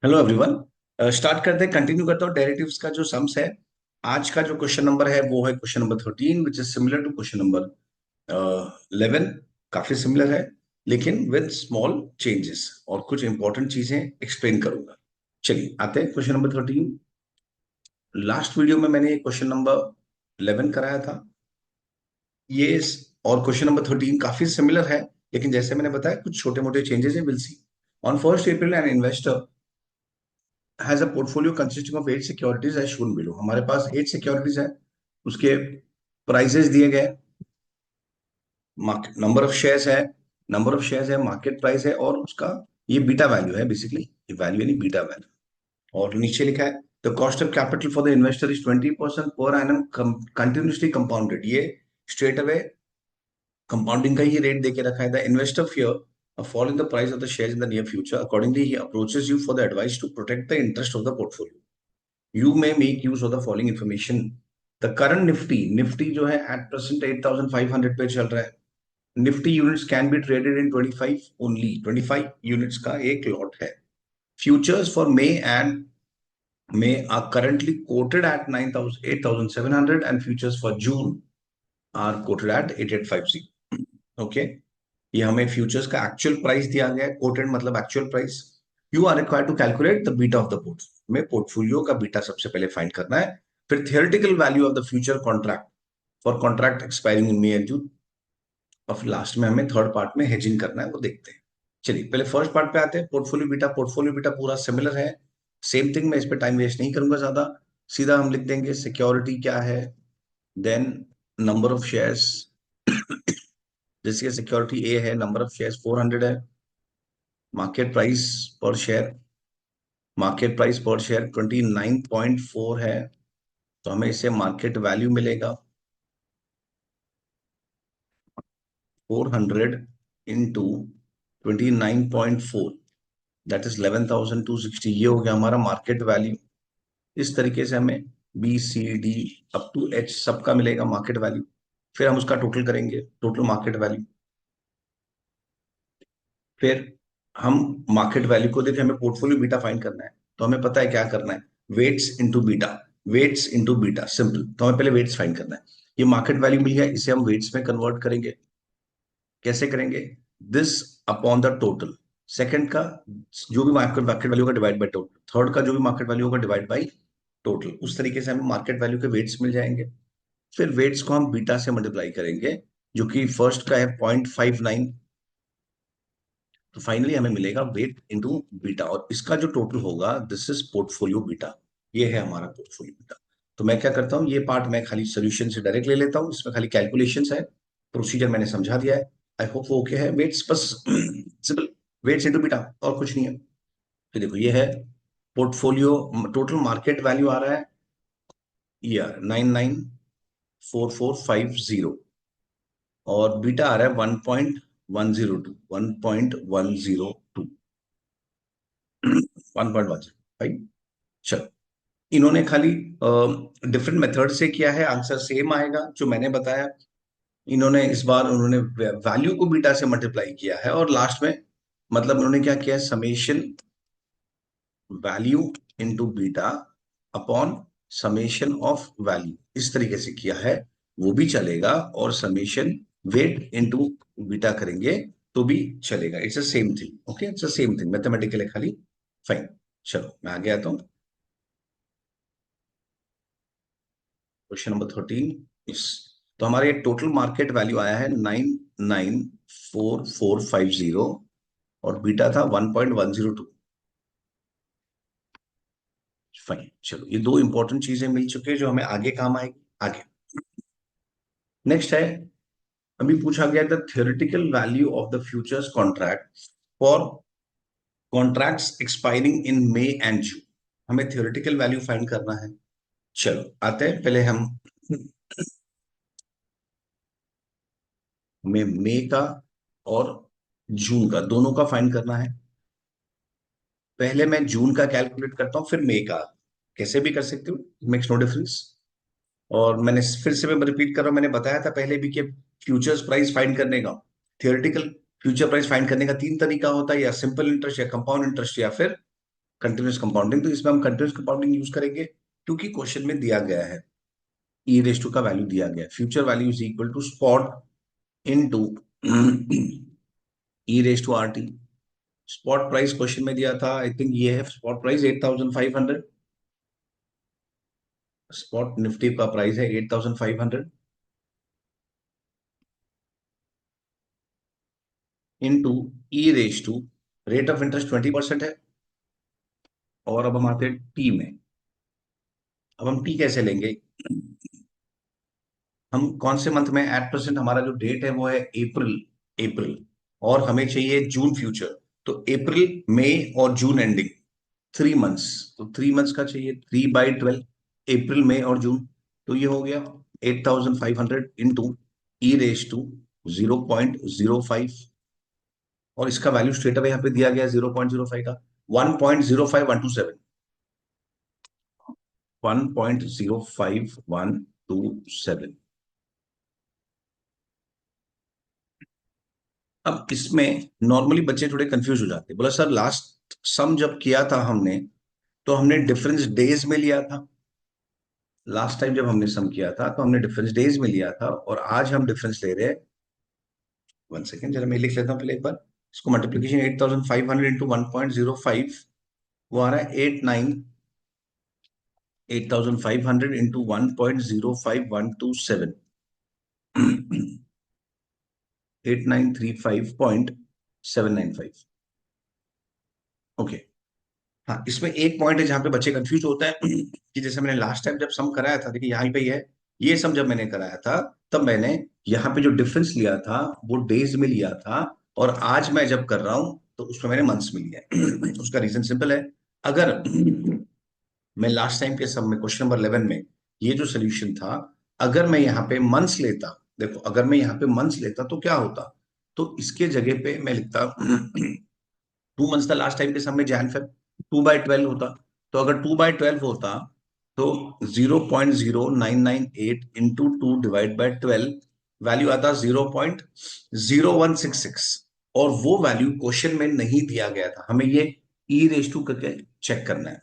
Hello everyone. Start करते हैं, continue करता हूँ डेरिवेटिव्स का जो सम्स है। आज का जो क्वेश्चन नंबर है वो है question number 13 which is similar to question number 11। काफी सिमिलर है लेकिन विद स्मॉल चेंजेस और कुछ इंपॉर्टेंट चीजें एक्सप्लेन करूंगा। चलिए आते हैं क्वेश्चन नंबर 13। लास्ट वीडियो में मैंने क्वेश्चन नंबर 11 कराया था ये और क्वेश्चन नंबर 13 काफी सिमिलर है, लेकिन जैसे मैंने बताया कुछ छोटे मोटे चेंजेस है। Will see. On 1 April an investor has a portfolio consisting of 8 securities as shown below. हमारे पास 8 सिक्योरिटीज है, उसके प्राइजेस दिए गए, मार्केट नंबर ऑफ शेयर्स है, मार्केट प्राइस है और उसका ये बीटा वैल्यू है। बेसिकली ये वैल्यू यानी बीटा वैल्यू। और नीचे लिखा है the cost of capital for the investor is 20% पर एनम कंटिन्यूसली कंपाउंडेड। ये स्ट्रेट अवे कंपाउंडिंग का ही रेट देके रखा है। The investor fear a fall in the price of the shares in the near future. Accordingly, he approaches you for the advice to protect the interest of the portfolio. You may make use of the following information. The current Nifty जो है at present 8,500 पे चल रहा है। Nifty units can be traded in 25 only। 25 units का एक lot है। Futures for May are currently quoted at 9,000 8,700 and futures for June are quoted at 8,850। Okay, ये हमें फ्यूचर्स का एक्चुअल प्राइस दिया गया है। कोटेड मतलब actual price. You are required to calculate the beta of the portfolio. में portfolio का beta सबसे पहले फाइंड करना है, फिर theoretical value of the future contract for contract expiring in May and June, और फिर लास्ट में हमें थर्ड पार्ट में हेजिंग करना है, वो देखते हैं। चलिए पहले फर्स्ट पार्ट पे आते हैं। Portfolio beta. पोर्टफोलियो बीटा पूरा सिमिलर है, सेम थिंग। मैं इस पे टाइम वेस्ट नहीं करूंगा ज्यादा, सीधा हम लिख देंगे सिक्योरिटी क्या है, देन नंबर ऑफ शेयर्स। जैसे सिक्योरिटी ए है, नंबर ऑफ शेयर्स 400 है, मार्केट प्राइस पर शेयर, मार्केट प्राइस पर शेयर 29.4 है, तो हमें इससे मार्केट वैल्यू मिलेगा 400 इंटू 29.4, दैट इज 11,260। ये हो गया हमारा मार्केट वैल्यू। इस तरीके से हमें B C D up to H सबका मिलेगा मार्केट वैल्यू। फिर हम उसका टोटल करेंगे, टोटल मार्केट वैल्यू। फिर हम मार्केट वैल्यू को देखें, हमें पोर्टफोलियो बीटा फाइंड करना है, तो हमें पता है क्या करना है, weights into beta. Weights into beta simple, तो हमें पहले वेट्स फाइंड करना है। ये मार्केट वैल्यू मिल गया, इसे हम वेट्स में कन्वर्ट करेंगे। कैसे करेंगे, this upon the total. Second का जो भी मार्केट मार्केट वैल्यू का डिवाइड बाय टोटल, थर्ड का जो भी मार्केट वैल्यू होगा डिवाइड बाय टोटल। उस तरीके से हमें मार्केट वैल्यू के वेट्स मिल जाएंगे। फिर वेट्स को हम बीटा से मल्टीप्लाई करेंगे, जो कि फर्स्ट का है 0.59, तो फाइनली हमें मिलेगा वेट इंटू बीटा, और इसका जो टोटल होगा दिस इज पोर्टफोलियो बीटा। ये है हमारा पोर्टफोलियो बीटा। तो मैं क्या करता हूँ, ये पार्ट मैं खाली सोल्यूशन से डायरेक्ट ले लेता हूँ, इसमें खाली कैलकुलेशंस है, प्रोसीजर मैंने समझा दिया है। आई होप वो ओके है। वेट्स बस सिंपल, वेट्स इंटू बीटा और कुछ नहीं है। तो देखो ये है पोर्टफोलियो, टोटल मार्केट वैल्यू आ रहा है ईयर 994450, और बीटा आ रहा है 1.102, 1.102, 1.105। चलो, इन्होंने खाली डिफरेंट मेथड से किया है, आंसर सेम आएगा जो मैंने बताया। इन्होंने इस बार उन्होंने वैल्यू को बीटा से मल्टीप्लाई किया है, और लास्ट में मतलब उन्होंने क्या किया है, summation value into beta upon summation of value, इस तरीके से किया है, वो भी चलेगा। और समेशन वेट इनटू बीटा करेंगे तो भी चलेगा। It's a same thing. Okay, it's a same thing, mathematical है खाली। फाइन, चलो मैं आगे आता हूँ। क्वेश्चन नंबर 13 इस, तो हमारे टोटल मार्केट वैल्यू आया है 994450, और बीटा था 1.102। फाइन, चलो ये दो इंपॉर्टेंट चीजें मिल चुके हैं जो हमें आगे काम आएगी। आगे नेक्स्ट है, अभी पूछा गया the theoretical value of the futures contract for contracts expiring in May and जून। हमें थियोरेटिकल वैल्यू फाइंड करना है। चलो आते हैं, पहले हमें मे का और जून का दोनों का फाइंड करना है। पहले मैं जून का कैलकुलेट करता हूँ, फिर मई का। कैसे भी कर सकते हो, मेक्स नो डिफरेंस। और मैंने फिर से मैं रिपीट कर रहा हूँ, मैंने बताया था पहले भी कि फ्यूचर्स प्राइस फाइंड करने का, थियोरेटिकल फ्यूचर प्राइस फाइंड करने का तीन तरीका होता है, या सिंपल इंटरेस्ट, या कंपाउंड इंटरेस्ट, या फिर कंटिन्यूस कंपाउंडिंग, तो इसमें हम कंटिन्यूस कंपाउंडिंग यूज करेंगे क्योंकि क्वेश्चन में दिया गया है, ई रेस टू का वैल्यू दिया गया है, future value is equal to spot into e raise to r t. Spot price question में दिया था, आई थिंक ये है स्पॉट प्राइस 8,500, स्पॉट निफ्टी का प्राइस है 8,500 into e raise to, rate of interest 20% है। और अब हम आते हैं टी में। अब हम टी कैसे लेंगे, हम कौन से मंथ में, एट प्रेजेंट हमारा जो डेट है वो है अप्रैल, अप्रैल, और हमें चाहिए जून फ्यूचर, तो अप्रैल मई और जून एंडिंग, 3 मंथ्स, तो 3 मंथ्स का चाहिए, 3/12, अप्रैल मई और जून, तो ये हो गया 8,500 इंटू ई रेस टू 0.05, और इसका वैल्यू स्ट्रेट अवे यहाँ पे दिया गया 0.05 का, 1.05127, 1.05127। अब इसमें नॉर्मली बच्चे थोड़े कंफ्यूज हो जाते हैं, बोला सर लास्ट सम जब किया था हमने, तो हमने डिफरेंस डेज में लिया था, लास्ट टाइम जब हमने सम किया था तो हमने डिफरेंस डेज में लिया था, और आज हम डिफरेंस ले रहे हैं, 1 सेकेंड जरा मैं लिख लेता हूँ पहले एक बार, इसको मल्टीप्लीकेशन 8,500 इंटू 1.05, वो आ रहा है 8,500 इंटू 1.05127, 8,935.795। ओके, हाँ इसमें एक पॉइंट है जहां पे बच्चे कंफ्यूज होता है कि जैसे मैंने लास्ट टाइम जब सम कराया था, देखिए यहाँ पे ही है, ये सम जब मैंने कराया था तब मैंने यहाँ पे जो डिफरेंस लिया था वो डेज में लिया था, और आज मैं जब कर रहा हूं तो उसमें मैंने मंथ्स में लिया है। उसका रीजन सिंपल है, अगर मैं लास्ट टाइम के सम में क्वेश्चन नंबर 11 में ये जो सोल्यूशन था, अगर मैं यहाँ पे मंथ्स लेता, देखो अगर मैं यहाँ पे मंथ्स लेता तो क्या होता, तो इसके जगह पे मैं लिखता 2 मंथ्स था लास्ट टाइम के समय, जैन फेब, 2/12 होता, तो अगर 2/12 होता तो 0.0998 इंटू 2 डिवाइड बाय 12, वैल्यू आता 0.0166, और वो वैल्यू क्वेश्चन में नहीं दिया गया था, हमें ये ई रेस टू करके चेक करना है।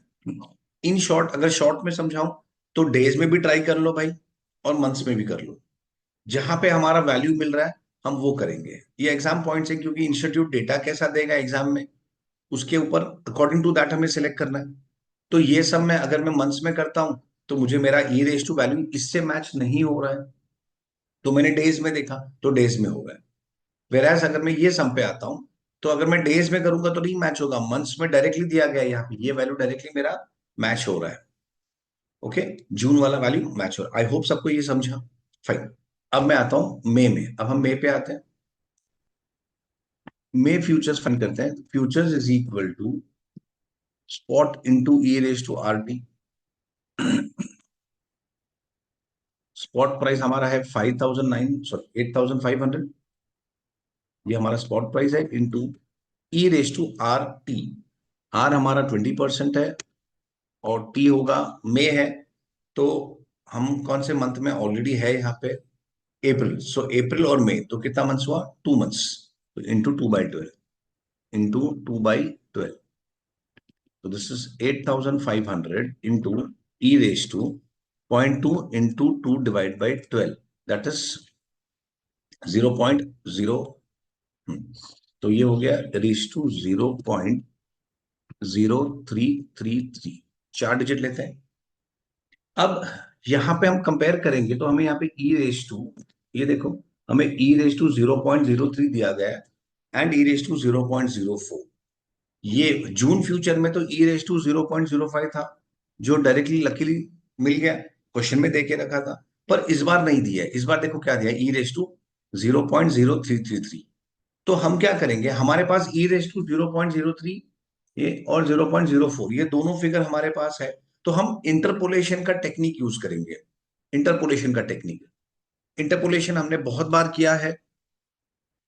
इन शॉर्ट, अगर शॉर्ट में समझाऊं तो डेज में भी ट्राई कर लो भाई, और मंथ्स में भी कर लो, जहां पे हमारा वैल्यू मिल रहा है हम वो करेंगे। ये एग्जाम पॉइंट्स है, क्योंकि इंस्टीट्यूट डेटा कैसा देगा एग्जाम में, उसके ऊपर अकॉर्डिंग टू दैट हमें सिलेक्ट करना है। तो ये सब मैं अगर मैं मंथ्स में करता हूं तो मुझे मेरा ई रेस टू वैल्यू इससे मैच नहीं हो रहा है, तो मैंने डेज में देखा तो डेज में हो गया। वेराज अगर मैं ये सम पे आता हूं, तो अगर मैं डेज में करूंगा तो नहीं मैच होगा, मंथ्स में डायरेक्टली दिया गया है, यहाँ पे ये वैल्यू डायरेक्टली मेरा मैच हो रहा है। ओके, जून वाला वैल्यू मैच हो रहा है, आई होप सबको ये समझा। फाइन, अब मैं आता हूं मई में, अब हम मई पे आते हैं। मई फ्यूचर्स फाइंड करते हैं, futures is equal to spot into e raise to r t. Spot price हमारा है 8,500, ये हमारा स्पॉट प्राइस है, into e raise to r t, r हमारा 20% है, और टी होगा मे है, तो हम कौन से मंथ में, ऑलरेडी है यहाँ पे अप्रैल, सो अप्रैल और मई, तो कितना मंथ्स हुआ, 2 मंथ्स, तो इंटू 2/12, इंटू 2/12, तो this is 8,500 into e raise to 0.2 into 2 divide by 12, that is 0.0, तो ये हो गया रेस टू 0.0333, 4 डिजिट लेते हैं। अब यहां पे हम कंपेयर करेंगे तो हमें यहाँ पे ई रेस टू, ये देखो, हमें ई रेस टू 0.03 दिया गया है, एंड ई रेस टू 0.04, ये जून फ्यूचर में तो ई रेस टू 0.05 था, जो डायरेक्टली लकीली मिल गया, क्वेश्चन में दे के रखा था, पर इस बार नहीं दिया है, इस बार देखो क्या दिया, ई रेस टू 0.0333, तो हम क्या करेंगे, हमारे पास ई रेस टू 0.03 ये और 0.04, ये दोनों फिगर हमारे पास है, तो हम इंटरपोलेशन का टेक्निक यूज करेंगे। इंटरपोलेशन का टेक्निक, इंटरपोलेशन हमने बहुत बार किया है,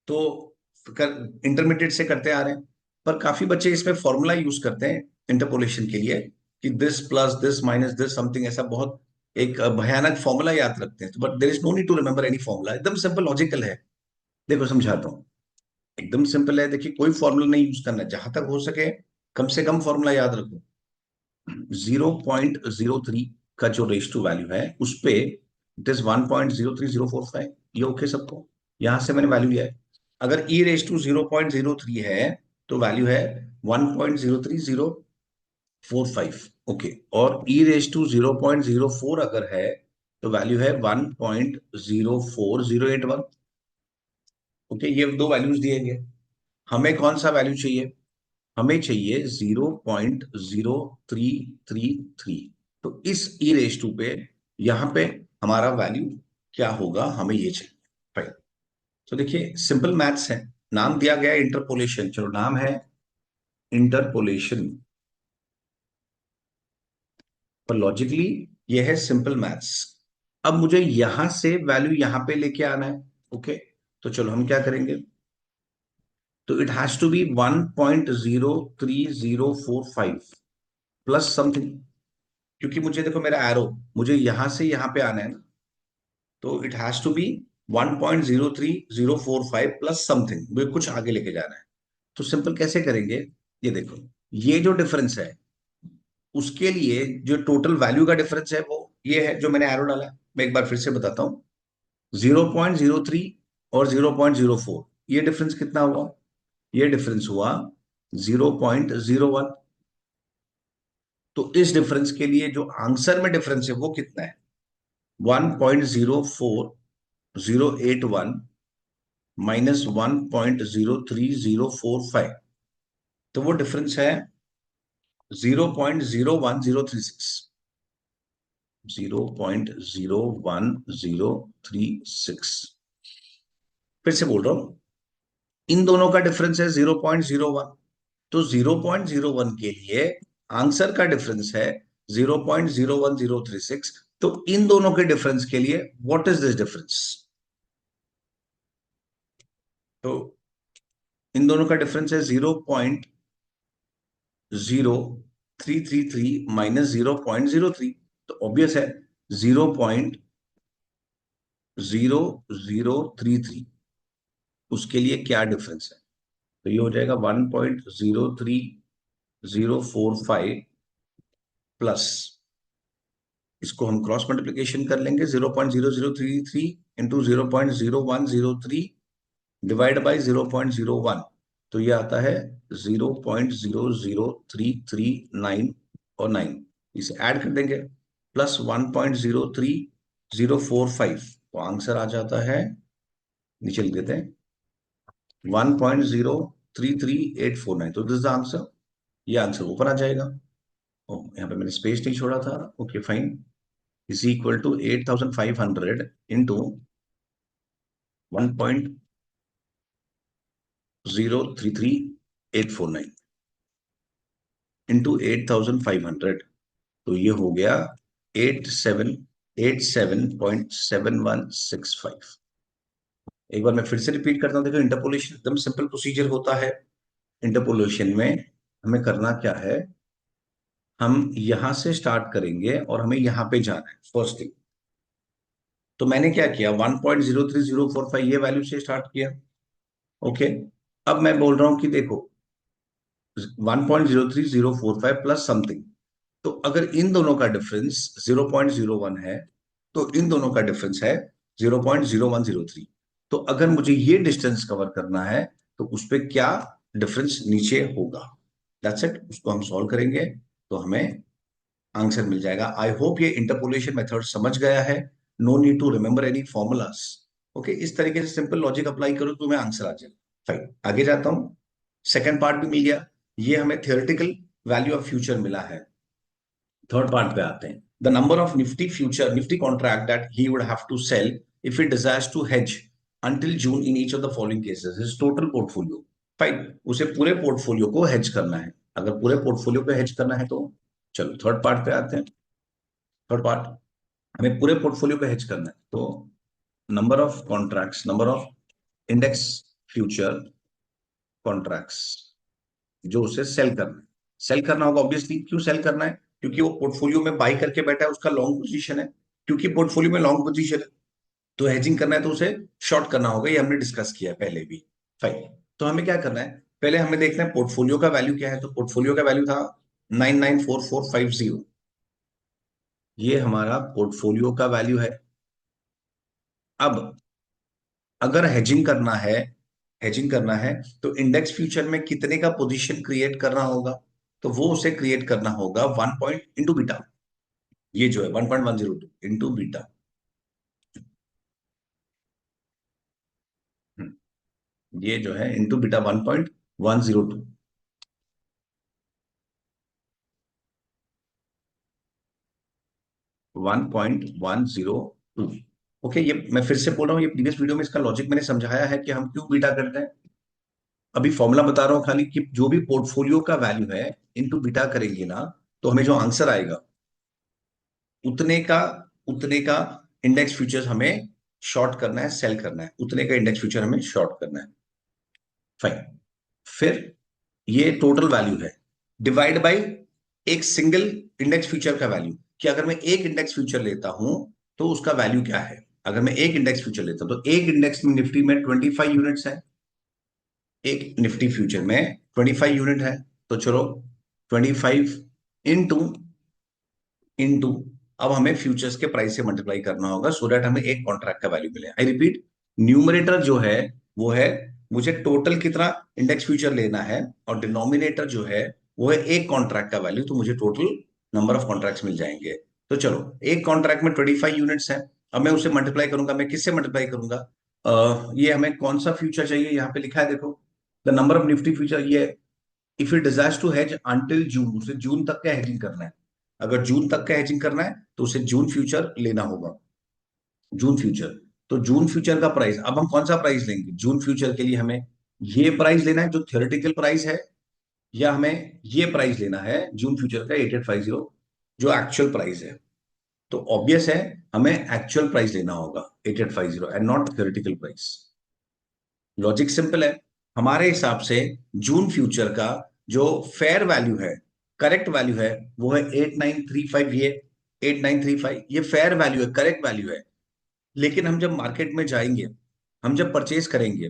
तो इंटरमीडिएट से करते आ रहे हैं, पर काफी बच्चे इसमें फॉर्मूला यूज करते हैं इंटरपोलेशन के लिए, कि this plus this minus this something, ऐसा बहुत एक भयानक फॉर्मूला याद रखते हैं, but there is no need to remember any formula, एकदम सिंपल लॉजिकल है। देखो समझाता हूँ, एकदम सिंपल है, देखिए कोई फॉर्मूला नहीं यूज करना, जहां तक हो सके कम से कम फॉर्मूला याद रखो, 0.03 का जो रेश टू वैल्यू है उस पे इट इज 1.03045। ये ओके सबको? यहां से मैंने वैल्यू लिया है। अगर ई रेश टू 0.03 है तो वैल्यू है 1.03045। ओके, और ई रेश टू 0.04 अगर है तो वैल्यू है 1.04081। ओके, ये दो वैल्यूज दिए गए। हमें कौन सा वैल्यू चाहिए? हमें चाहिए 0.0333। तो इस ई रेस टू पे यहां पे हमारा वैल्यू क्या होगा, हमें ये चाहिए। राइट। तो देखिए सिंपल मैथ्स है। नाम दिया गया है इंटरपोलेशन, चलो नाम है इंटरपोलेशन, पर लॉजिकली ये है सिंपल मैथ्स। अब मुझे यहां से वैल्यू यहां पे लेके आना है। ओके, तो चलो हम क्या करेंगे, तो it has to be 1.03045 plus something, क्योंकि मुझे देखो मेरा एरो मुझे यहां से यहां पे आना है ना, तो it has to be 1.03045 plus something, मुझे कुछ आगे लेके जाना है। तो सिंपल कैसे करेंगे, ये देखो, ये जो डिफरेंस है उसके लिए जो टोटल वैल्यू का डिफरेंस है वो ये है जो मैंने एरो डाला है। मैं एक बार फिर से बताता हूँ, 0.03 और 0.04, ये डिफरेंस कितना हुआ? ये डिफरेंस हुआ 0.01। तो इस डिफरेंस के लिए जो आंसर में डिफरेंस है वो कितना है? 1.04081 माइनस 1.03045। तो वो डिफरेंस है 0.01036। 0.01036। फिर से बोल रहा हूं, इन दोनों का डिफरेंस है 0.01। तो 0.01 के लिए आंसर का डिफरेंस है 0.01036। तो इन दोनों के डिफरेंस के लिए व्हाट इज दिस डिफरेंस? तो इन दोनों का डिफरेंस है 0.0333 माइनस 0.03। तो ऑब्वियस है 0.0033, उसके लिए क्या डिफरेंस है? तो ये हो जाएगा 1.03045 प्लस, इसको हम क्रॉस मल्टीप्लीकेशन कर लेंगे, 0.0033 इंटू 0.0103 डिवाइड बाई 0.01। तो ये आता है 0.00339 और 9, इसे ऐड कर देंगे प्लस 1.03045, तो आंसर आ जाता है, नीचे लिख देते हैं, 1.0334849। तो दिस इज द आंसर। ये आंसर ऊपर आ जाएगा। ओ, यहाँ पे मैंने स्पेस नहीं छोड़ा था। Okay fine, is equal to 8500 into 1.0334849 into 8500। तो ये हो गया 8787.7165। एक बार मैं फिर से रिपीट करता हूं, देखो इंटरपोलेशन एकदम सिंपल प्रोसीजर होता है। इंटरपोलेशन में हमें करना क्या है, हम यहां से स्टार्ट करेंगे और हमें यहां पे जाना है फर्स्ट थिंग। तो मैंने क्या किया, 1.03045 ये वैल्यू से स्टार्ट किया। ओके, अब मैं बोल रहा हूं कि देखो 1.03045 प्लस समथिंग, तो अगर इन दोनों का डिफरेंस 0.01 है तो इन दोनों का डिफरेंस है 0.0103। तो अगर मुझे ये डिस्टेंस कवर करना है तो उस पर क्या डिफरेंस नीचे होगा, दैट्स इट। उसको हम सॉल्व करेंगे तो हमें आंसर मिल जाएगा। आई होप ये इंटरपोलेशन मेथड समझ गया है। No need to remember any formulas. Okay, इस तरीके से सिंपल लॉजिक अप्लाई करो तो तुम्हें आंसर आ जाएगा। फाइन, आगे जाता हूं। सेकेंड पार्ट भी मिल गया, ये हमें थियोरेटिकल वैल्यू ऑफ फ्यूचर मिला है। थर्ड पार्ट पे आते हैं। The number of Nifty future Nifty contract that he would have to sell if it desires to hedge until June in each of the following cases, his total portfolio. Fine, उसे पूरे portfolio को hedge करना है। अगर पूरे portfolio को hedge करना है तो चलो थर्ड पार्ट पे आते हैं। थर्ड पार्ट, हमें पूरे पोर्टफोलियो को हेज करना है, तो number of contracts, number of index future contracts जो उसे सेल करना है। सेल करना होगा ऑब्वियसली, क्यों सेल करना है? क्योंकि वो पोर्टफोलियो में बाई करके बैठा है, उसका लॉन्ग पोजीशन है। क्योंकि पोर्टफोलियो में लॉन्ग पोजीशन है तो हेजिंग करना है तो उसे शॉर्ट करना होगा, ये हमने डिस्कस किया है पहले भी। फाइन, तो हमें क्या करना है, पहले हमें देखना है पोर्टफोलियो का वैल्यू क्या है। तो पोर्टफोलियो का वैल्यू था 994450। ये हमारा पोर्टफोलियो का वैल्यू है। अब अगर हेजिंग करना है तो इंडेक्स फ्यूचर में कितने का पोजीशन क्रिएट करना होगा। तो वो उसे क्रिएट करना होगा 1 पॉइंट इंटू बीटा। ये जो है 1.102 इंटू बीटा। ये जो है इंटू बीटा 1.102। 1.102। ओके, ये मैं फिर से बोल रहा हूँ, ये प्रीवियस वीडियो में इसका लॉजिक मैंने समझाया है कि हम क्यों बीटा करते हैं। अभी फॉर्मूला बता रहा हूँ खाली कि जो भी पोर्टफोलियो का वैल्यू है इनटू बीटा करेंगे ना, तो हमें जो आंसर आएगा उतने का उतने का इंडेक्स फ्यूचर्स हमें शॉर्ट करना है, सेल करना है, उतने का इंडेक्स फ्यूचर हमें शॉर्ट करना है। फाइन। फिर ये टोटल वैल्यू है डिवाइड बाय एक सिंगल इंडेक्स फ्यूचर का वैल्यू, कि अगर मैं एक इंडेक्स फ्यूचर लेता हूं तो उसका वैल्यू क्या है। अगर मैं एक इंडेक्स फ्यूचर लेता हूं तो एक इंडेक्स में निफ्टी में 25 यूनिट्स है। एक निफ्टी फ्यूचर में 25 यूनिट है। तो चलो 25 इंटू इंटू अब हमें फ्यूचर्स के प्राइस से मल्टीप्लाई करना होगा सो दैट हमें एक कॉन्ट्रैक्ट का वैल्यू मिले। आई रिपीट, न्यूमरेटर जो है वो है मुझे टोटल कितना इंडेक्स फ्यूचर लेना है, और डिनोमिनेटर जो है वो है एक कॉन्ट्रैक्ट का वैल्यू, तो मुझे टोटल नंबर ऑफ कॉन्ट्रैक्ट्स मिल जाएंगे। तो चलो एक कॉन्ट्रैक्ट में 25 यूनिट्स है। अब मैं उसे मल्टीप्लाई करूंगा, मैं किससे मल्टीप्लाई करूंगा। ये हमें कौन सा फ्यूचर चाहिए, यहाँ पे लिखा है देखो, the number of Nifty future. ये if it desires to hedge until June, उसे जून तक का हेजिंग करना है। अगर जून तक का हेजिंग करना है तो उसे जून फ्यूचर लेना होगा। जून फ्यूचर, तो जून फ्यूचर का प्राइस, अब हम कौन सा प्राइस लेंगे जून फ्यूचर के लिए, हमें ये प्राइस लेना है जो थियोरेटिकल प्राइस है, या हमें ये प्राइस लेना है जून फ्यूचर का 8850 जो एक्चुअल प्राइस है। तो ऑब्वियस है हमें एक्चुअल प्राइस लेना होगा 8850 and not theoretical price. Logic simple है। हमारे हिसाब से जून फ्यूचर का जो फेयर वैल्यू है, करेक्ट वैल्यू है, वो है 8935। ये 8935 ये फेयर वैल्यू है, करेक्ट वैल्यू है। लेकिन हम जब मार्केट में जाएंगे, हम जब परचेज करेंगे,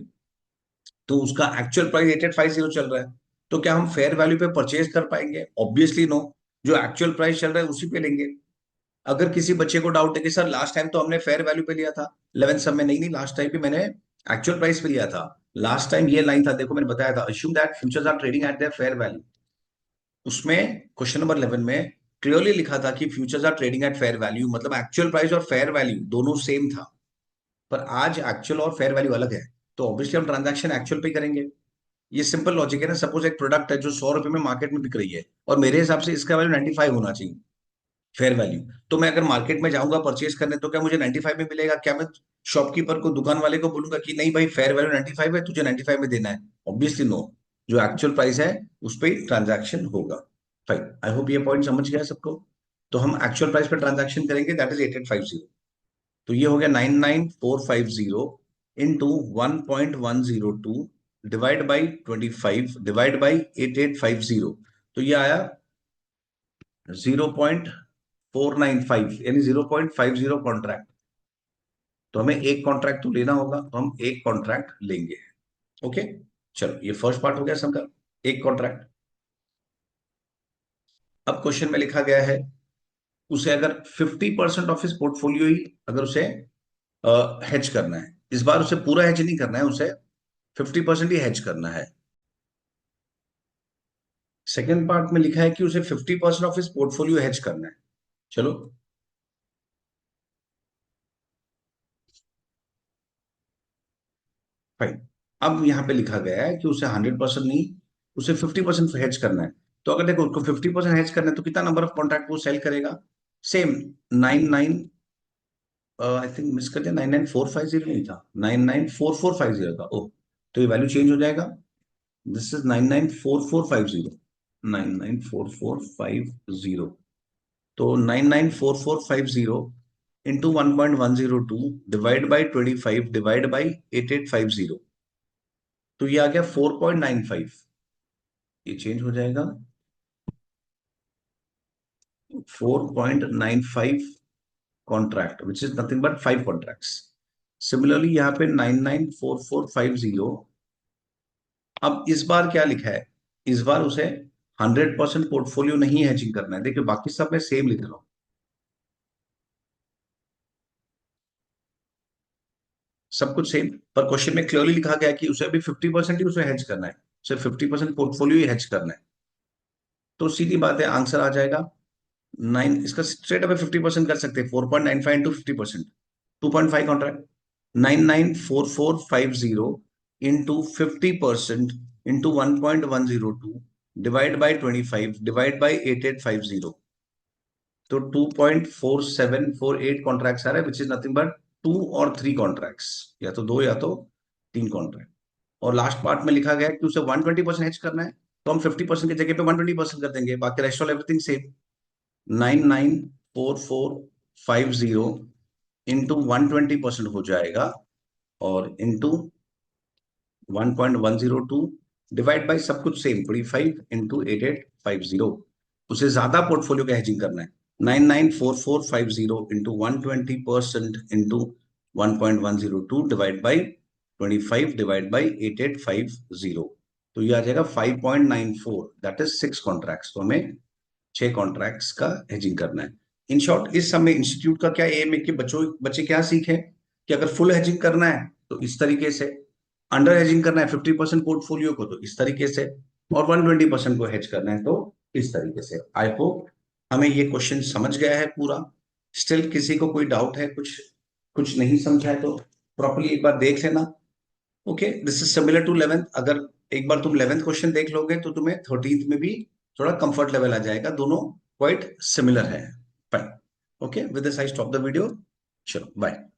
तो उसका एक्चुअल प्राइस 8850 चल रहा है। तो क्या हम फेयर वैल्यू पे परचेज कर पाएंगे? Obviously no. जो एक्चुअल प्राइस चल रहा है उसी पे लेंगे। अगर किसी बच्चे को डाउट है कि सर लास्ट टाइम तो हमने फेयर वैल्यू पे लिया था 11 सब में, नहीं नहीं, लास्ट टाइम भी मैंने एक्चुअल प्राइस पे लिया था। लास्ट टाइम ये लाइन था, देखो मैंने बताया था, assume that futures are trading at their fair value. उसमें क्वेश्चन नंबर 11 में क्लियरली लिखा था कि futures are trading at fair value, मतलब एक्चुअल प्राइस और फेयर वैल्यू दोनों सेम था। पर आज एक्चुअल और फेयर वैल्यू अलग है, तो ऑब्वियसली हम ट्रांजैक्शन एक्चुअल पे करेंगे। ये सिंपल लॉजिक है ना। सपोज एक प्रोडक्ट है जो 100 रुपए में मार्केट में बिक रही है, और मेरे हिसाब से इसका वैल्यू 95 होना चाहिए, फेयर वैल्यू। तो मैं अगर मार्केट में जाऊंगा परचेज करने, तो क्या मुझे 95 में मिलेगा? क्या मैं शॉपकीपर को, दुकान वाले को बोलूंगा कि नहीं भाई फेयर वैल्यू 95 है, तुझे 95 में देना है? Obviously no. जो एक्चुअल प्राइस है उस पर ही ट्रांजैक्शन होगा। फाइन, आई होप ये पॉइंट समझ गया सबको। तो हम एक्चुअल प्राइस पर ट्रांजैक्शन करेंगे, दैट इज 8850। तो ये हो गया 99450 into 1.102 divide by 25 divide by 8850। तो ये आया 0.495, यानी 0.50 कॉन्ट्रैक्ट। तो हमें एक कॉन्ट्रैक्ट तो लेना होगा, तो हम एक कॉन्ट्रैक्ट लेंगे। ओके, चलो ये फर्स्ट पार्ट हो गया सबका, एक कॉन्ट्रैक्ट। अब क्वेश्चन में लिखा गया है उसे अगर 50% ऑफ इस पोर्टफोलियो ही अगर उसे हेज करना है, इस बार उसे पूरा हेज नहीं करना है, उसे 50% ही हेज करना है। सेकेंड पार्ट में लिखा है कि उसे 50% ऑफ इस पोर्टफोलियो हेज करना है। चलो फाइन। अब यहां पे लिखा गया है कि उसे 100% नहीं, उसे 50% हेज करना है। तो अगर देखो उसको 50% हेज करना है तो कितना नंबर ऑफ कॉन्ट्रैक्ट वो सेल करेगा? सेम 99, आई थिंक मिस कर दिया, 99450 नहीं था, 994450 था। ओह, तो ये वैल्यू चेंज हो जाएगा। This is 994450, 994450। तो 994450 into 1.102 divide by 25 divide by 8850, तो ये आ गया 4.95। ये चेंज हो जाएगा 4.95 contract, which is nothing but 5 contracts. Similarly यहाँ पे 994450 अब इस बार क्या लिखा है, इस बार उसे 100% पोर्टफोलियो नहीं हेजिंग करना है। देखिए बाकी सब मैं सेम लिख रहा हूं, सब कुछ सेम, पर क्वेश्चन में क्लियरली लिखा गया है कि उसे अभी 50% ही उसे हेज करना है, उसे 50% पोर्टफोलियो ही हेज करना है। तो सीधी बात है, आंसर आ जाएगा 9। इसका स्ट्रेट अवे 50% कर सकते हैं, 4.95 into 50%, 2.5 contract, 994450 into 50% into 1.102 divide by 25 divide by 8850। तो 2.4748 कॉन्ट्रैक्ट आ रहा है, विच इज नथिंग बट 2 और 3 कॉन्ट्रैक्ट्स, या तो दो या तो 3 कॉन्ट्रैक्ट। और लास्ट पार्ट में लिखा गया है कि उसे 120% हेज करना है, तो हम 50% की जगह पे 120% कर देंगे, बाकी rest all everything same. 994450 into 120% हो जाएगा, और इंटू 1.102 डिवाइड बाई सब कुछ सेम 25 इंटू 8850। उसे ज्यादा पोर्टफोलियो का हेजिंग करना है, 994450 into 120% into 1.102 divide by 25 divide by 8850। तो ये आ जाएगा 5.94, दैट इज 6 कॉन्ट्रैक्ट्स। तो हमें 6 कॉन्ट्रैक्ट्स का हेजिंग करना है। इन शॉर्ट इस समय इंस्टीट्यूट का क्या एम है कि बच्चों बच्चे क्या सीखे कि अगर फुल हेजिंग करना है तो इस तरीके से, अंडर हेजिंग करना है 50% पोर्टफोलियो को तो इस तरीके से, और 120% को हेज करना है तो इस तरीके से। आई होप हमें ये क्वेश्चन समझ गया है पूरा। स्टिल किसी को कोई डाउट है, कुछ कुछ नहीं समझा है तो प्रॉपरली एक बार देख लेना। Okay, this is similar to 11th। अगर एक बार तुम 11th क्वेश्चन देख लोगे तो तुम्हें 13th में भी थोड़ा कंफर्ट लेवल आ जाएगा, दोनों क्वाइट सिमिलर है। Fine, okay, with this I stop the video. चलो बाय।